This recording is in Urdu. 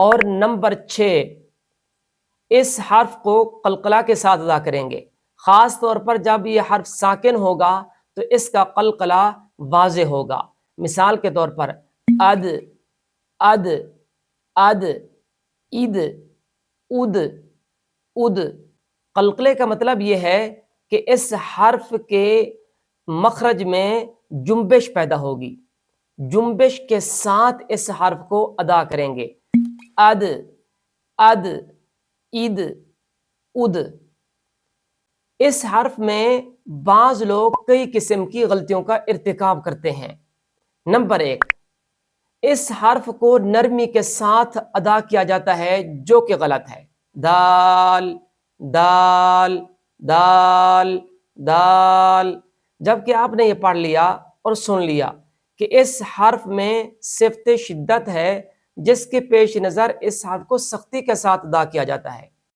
اور نمبر 6، اس حرف کو قلقلہ کے ساتھ ادا کریں گے، خاص طور پر جب یہ حرف ساکن ہوگا تو اس کا قلقلہ واضح ہوگا۔ مثال کے طور پر اد، اد، اد، اد، اد، اد۔ قلقلے کا مطلب یہ ہے کہ اس حرف کے مخرج میں جنبش پیدا ہوگی، جنبش کے ساتھ اس حرف کو ادا کریں گے، اد، اد، اد، اد۔ اس حرف میں بعض لوگ کئی قسم کی غلطیوں کا ارتکاب کرتے ہیں۔ نمبر 1، اس حرف کو نرمی کے ساتھ ادا کیا جاتا ہے جو کہ غلط ہے، دال، دال، دال، دال۔ جبکہ آپ نے یہ پڑھ لیا اور سن لیا کہ اس حرف میں صفت شدت ہے، جس کے پیش نظر اس حرف کو سختی کے ساتھ ادا کیا جاتا ہے۔